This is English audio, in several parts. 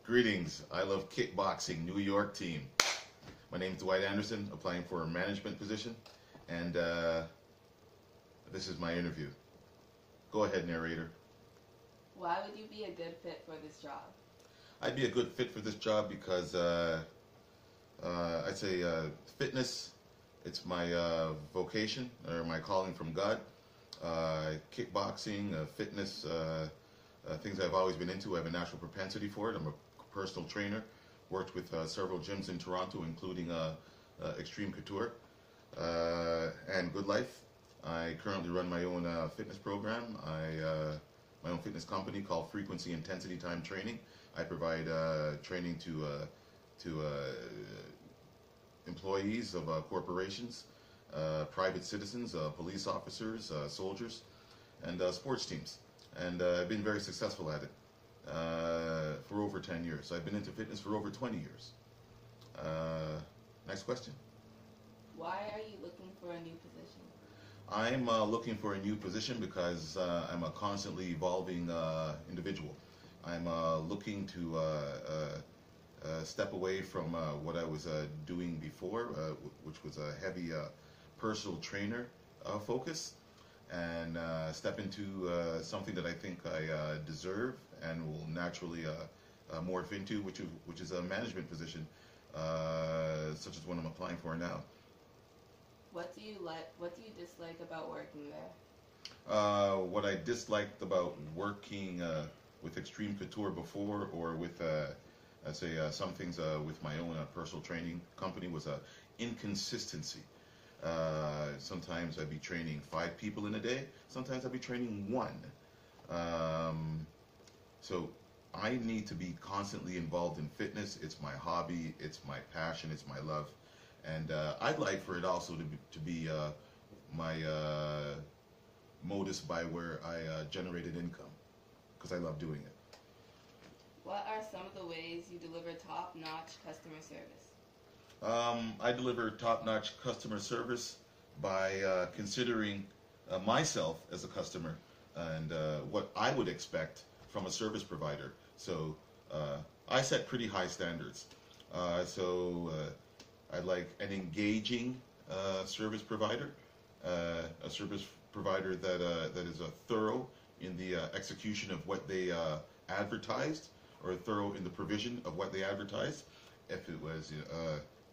Greetings. I love Kickboxing, New York team. My name is Dwight Anderson, applying for a management position, and this is my interview. Go ahead, narrator. Why would you be a good fit for this job? I'd be a good fit for this job because I'd say fitness, it's my vocation or my calling from God. Kickboxing, fitness, things I've always been into. I have a natural propensity for it. I'm a personal trainer. Worked with several gyms in Toronto, including Extreme Couture and Good Life. I currently run my own fitness program. My own fitness company called Frequency Intensity Time Training. I provide training to employees of corporations, private citizens, police officers, soldiers, and sports teams. And I've been very successful at it for over 10 years. So I've been into fitness for over 20 years. Next question. Why are you looking for a new position? I'm looking for a new position because I'm a constantly evolving individual. I'm looking to step away from what I was doing before, which was a heavy personal trainer focus, and step into something that I think I deserve and will naturally morph into, which is a management position, such as what I'm applying for now. What do you like? What do you dislike about working there? What I disliked about working with Extreme Couture before, or with I'd say some things with my own personal training company, was inconsistency. Sometimes I'd be training 5 people in a day. Sometimes I'd be training 1. So I need to be constantly involved in fitness. It's my hobby. It's my passion. It's my love. And I'd like for it also to be my modus by where I generated income, because I love doing it. What are some of the ways you deliver top-notch customer service? I deliver top-notch customer service by considering myself as a customer and what I would expect from a service provider. So I set pretty high standards. I'd like an engaging service provider, a service provider that is thorough in the execution of what they advertised, or thorough in the provision of what they advertised. If it was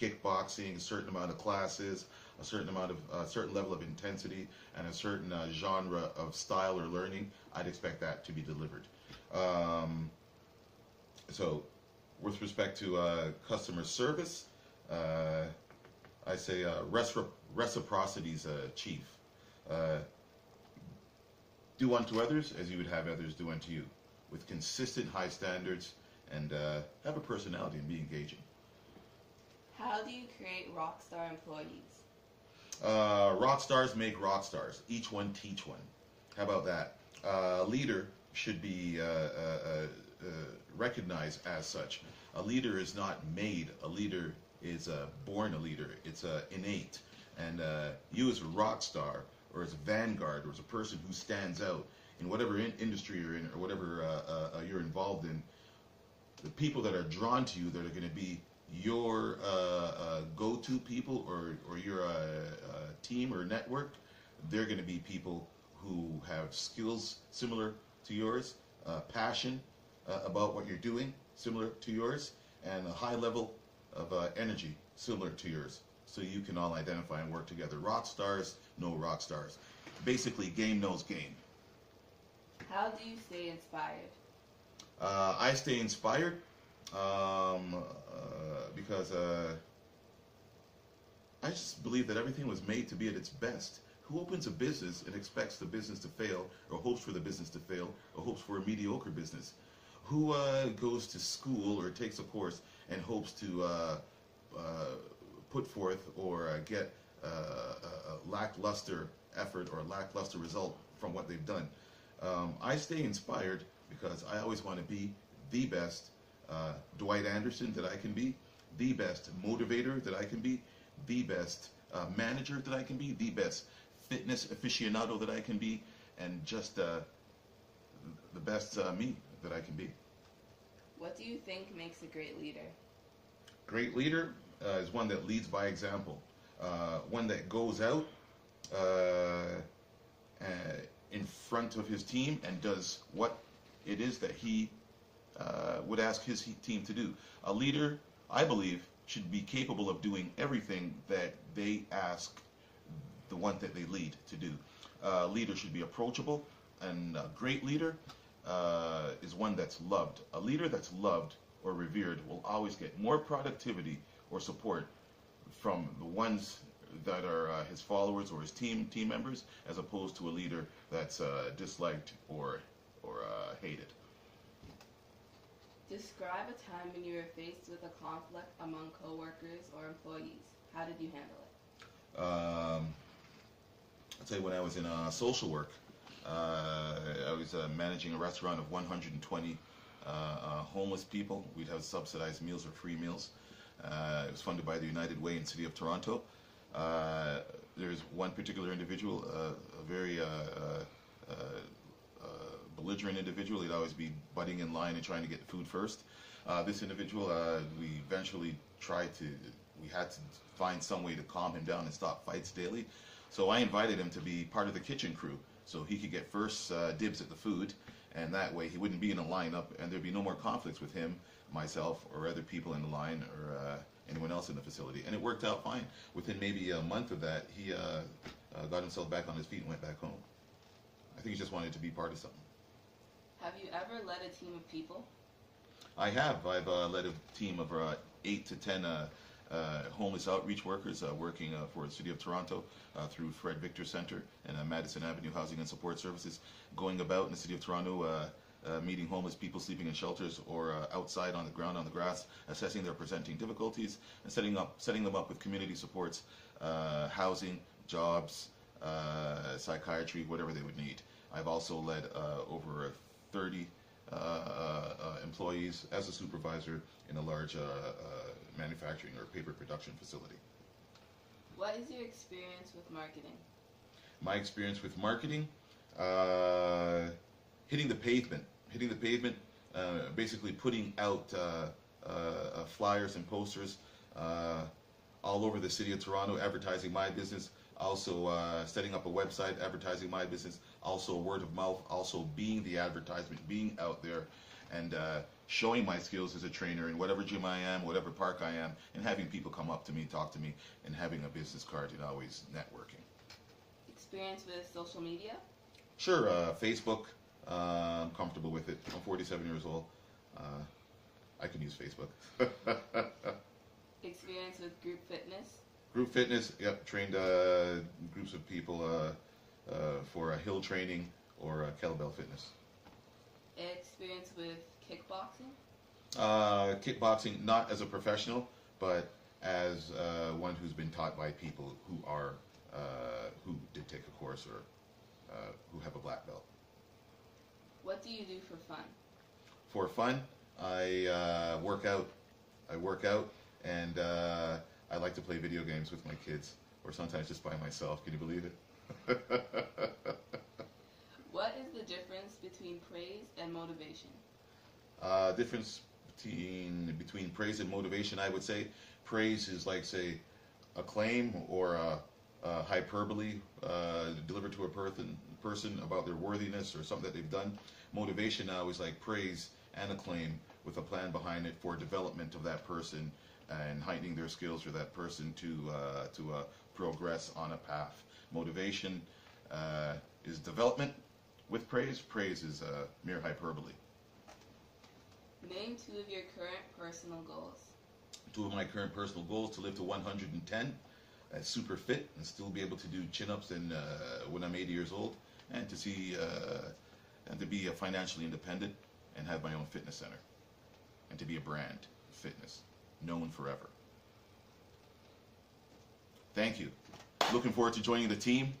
kickboxing, a certain amount of classes, a certain level of intensity, and a certain genre of style or learning, I'd expect that to be delivered. So, with respect to customer service, I say reciprocity is chief. Do unto others as you would have others do unto you, with consistent high standards, and have a personality and be engaging. How do you create rock star employees? Rock stars make rock stars. Each one teach one. How about that? A leader should be recognized as such. A leader is not made. A leader is born a leader. It's innate. And you as a rock star, or as a vanguard, or as a person who stands out in whatever industry you're in, or whatever you're involved in, the people that are drawn to you, that are going to be your go-to people, or your team or network, they're going to be people who have skills similar to yours, passion about what you're doing similar to yours, and a high level of energy similar to yours, so you can all identify and work together. Rock stars know rock stars. Basically, game knows game. How do you stay inspired? I stay inspired because I just believe that everything was made to be at its best. Who opens a business and expects the business to fail, or hopes for the business to fail, or hopes for a mediocre business? Who goes to school or takes a course and hopes to put forth or get a lackluster effort or a lackluster result from what they've done? I stay inspired because I always want to be the best Dwight Anderson that I can be, the best motivator that I can be, the best manager that I can be, the best fitness aficionado that I can be, and just the best me that I can be. What do you think makes a great leader? Great leader is one that leads by example, one that goes out uh, uh, in front of his team and does what it is that he would ask his team to do. A leader, I believe, should be capable of doing everything that they ask the one that they lead to do. A leader should be approachable, and a great leader is one that's loved. A leader that's loved or revered will always get more productivity or support from the ones that are his followers or his team members, as opposed to a leader that's disliked or hated. Describe a time when you were faced with a conflict among coworkers or employees. How did you handle it? I'd say when I was in social work, I was managing a restaurant of 120 homeless people. We'd have subsidized meals or free meals. It was funded by the United Way in the City of Toronto. There's one particular individual, a very belligerent individual. He'd always be butting in line and trying to get the food first. This individual, we eventually we had to find some way to calm him down and stop fights daily. So I invited him to be part of the kitchen crew so he could get first dibs at the food, and that way he wouldn't be in a lineup and there'd be no more conflicts with him, myself, or other people in the line, or anyone else in the facility. And it worked out fine. Within maybe a month of that, he got himself back on his feet and went back home. I think he just wanted to be part of something. Have you ever led a team of people? I have. I've led a team of 8 to 10 homeless outreach workers working for the City of Toronto through Fred Victor Centre and Madison Avenue Housing and Support Services, going about in the City of Toronto, meeting homeless people sleeping in shelters or outside on the ground, on the grass, assessing their presenting difficulties, and setting them up with community supports, housing, jobs, psychiatry, whatever they would need. I've also led over 30 employees as a supervisor in a large manufacturing or paper production facility. What is your experience with marketing? My experience with marketing, hitting the pavement, basically putting out flyers and posters all over the City of Toronto, advertising my business, also setting up a website, advertising my business, also word of mouth, also being the advertisement, being out there and showing my skills as a trainer in whatever gym I am, whatever park I am, and having people come up to me, talk to me, and having a business card and always networking. Experience with social media? Sure, Facebook, I'm comfortable with it. I'm 47 years old. I can use Facebook. Experience with group fitness? Group fitness, yep, trained groups of people for hill training or kettlebell fitness. Experience with kickboxing? Kickboxing, not as a professional, but as one who's been taught by people who did take a course or who have a black belt. What do you do for fun? For fun, I work out, and I like to play video games with my kids, or sometimes just by myself. Can you believe it? What is the difference between praise and motivation? Difference between praise and motivation, I would say praise is like, say, acclaim or hyperbole delivered to a person about their worthiness or something that they've done. Motivation now is like praise and acclaim with a plan behind it for development of that person and heightening their skills for that person to progress on a path. Motivation is development with praise. Praise is mere hyperbole. Name 2 of your current personal goals. 2 of my current personal goals: to live to 110, super fit, and still be able to do chin-ups and when I'm 80 years old, and to see and to be financially independent and have my own fitness center, and to be a brand fitness known forever. Thank you. Looking forward to joining the team.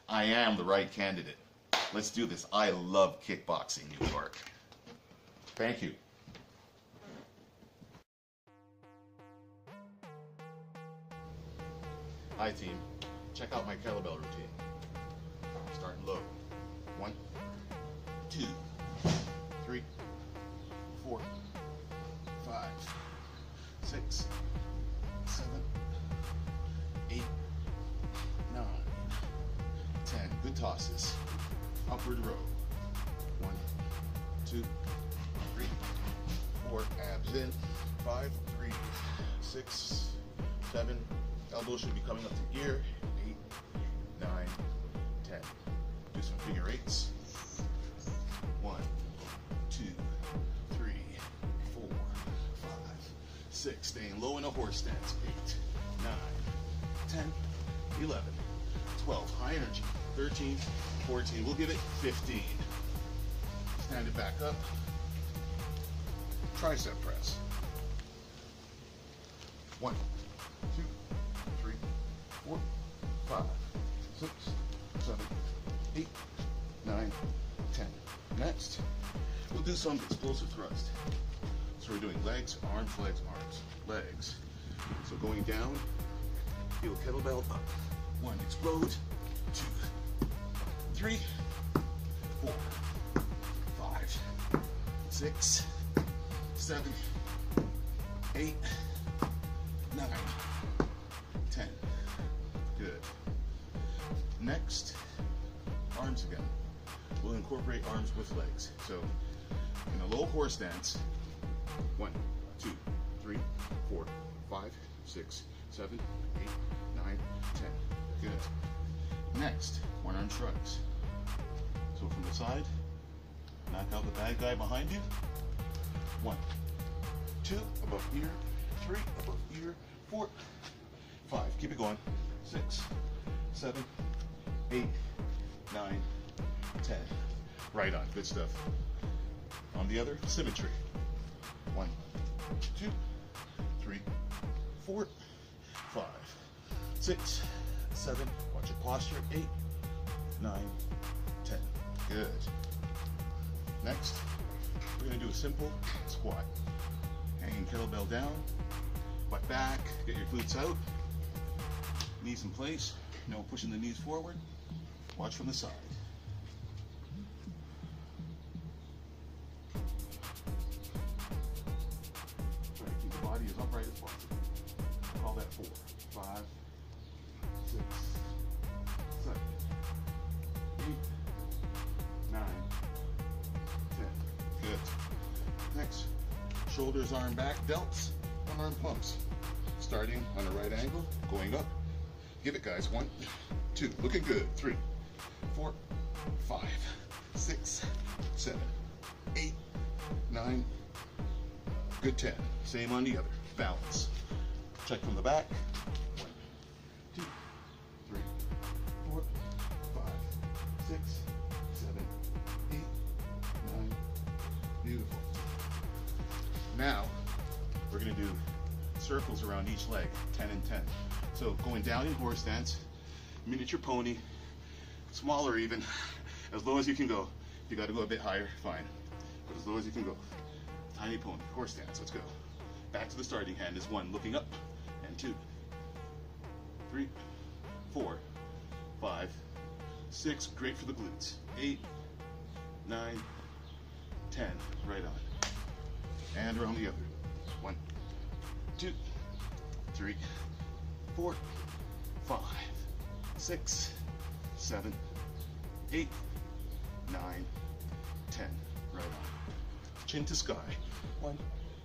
I am the right candidate. Let's do this. I love kickboxing, New York. Thank you. Hi team, check out my kettlebell routine. Starting low. 1, 2, 3, 4, crosses. Upward row. 1, 2, 3, 4. Abs in. 5, 3, 6, 7. Elbows should be coming up to ear. 8, 9, 10. Do some figure eights. 1, 2, 3, 4, 5, 6. Staying low in a horse stance. 8, 9, 10, 11, 12. High energy. 13, 14. We'll give it 15. Stand it back up. Tricep press. 1, 2, 3, 4, 5, 6, 7, 8, 9, 10. Next, we'll do some explosive thrust. So we're doing legs, arms, legs, arms, legs. So going down, heel kettlebell up. 1, explode. 2, 3, 4, 5, 6, 7, 8, 9, 10. Good. Next, arms again. We'll incorporate arms with legs. So in a low horse stance, 1, 2, 3, 4, 5, 6, 7, 8, 9, 10. Good. Next, one arm shrugs. So from the side, knock out the bad guy behind you. 1, 2, above ear. 3, above ear. 4, 5. Keep it going. 6, 7, 8, 9, 10. Right on. Good stuff. On the other, symmetry. 1, 2, 3, 4, 5, 6, 7. Watch your posture. 8, 9, 10. Good. Next, we're going to do a simple squat. Hanging kettlebell down, butt back, get your glutes out, knees in place, no pushing the knees forward. Watch from the side. Try to keep the body as upright as possible. Call that 4, 5, 6, 7, 8, 9, 10. Good. Next, shoulders, arm back, delts, and arm pumps. Starting on a right angle, going up. Give it, guys. 1, 2, looking good. 3, 4, 5, 6, 7, 8, 9. Good 10. Same on the other. Balance. Check from the back. 1, 2, 3, 4, 5, 6, 7, 8, 9. Beautiful. Now, we're going to do circles around each leg, 10 and 10. So going down in horse stance, miniature pony, smaller even, as low as you can go. If you got to go a bit higher, fine. But as low as you can go. Tiny pony, horse stance, let's go. Back to the starting hand is 1, looking up, and 2, 3, 4, 5, 6, great for the glutes. 8, 9, 10, right on. And around the other. 1, 2, 3, 4, 5, 6, 7, 8, 9, 10. Right on. Chin to sky. 1,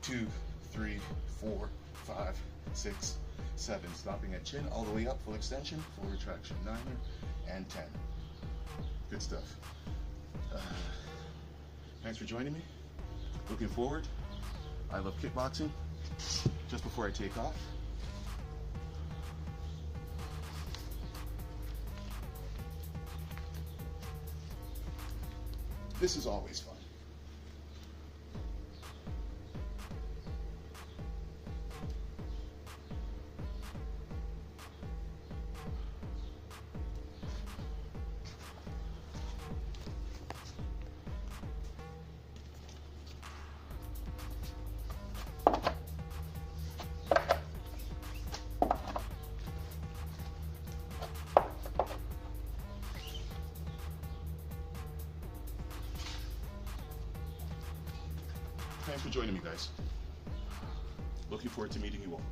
2, 3, 4, 5, 6, 7. Stopping at chin all the way up, full extension, full retraction. 9 and 10. Good stuff. Thanks for joining me. Looking forward. I love kickboxing. Just before I take off, this is always fun. Thanks for joining me, guys. Looking forward to meeting you all.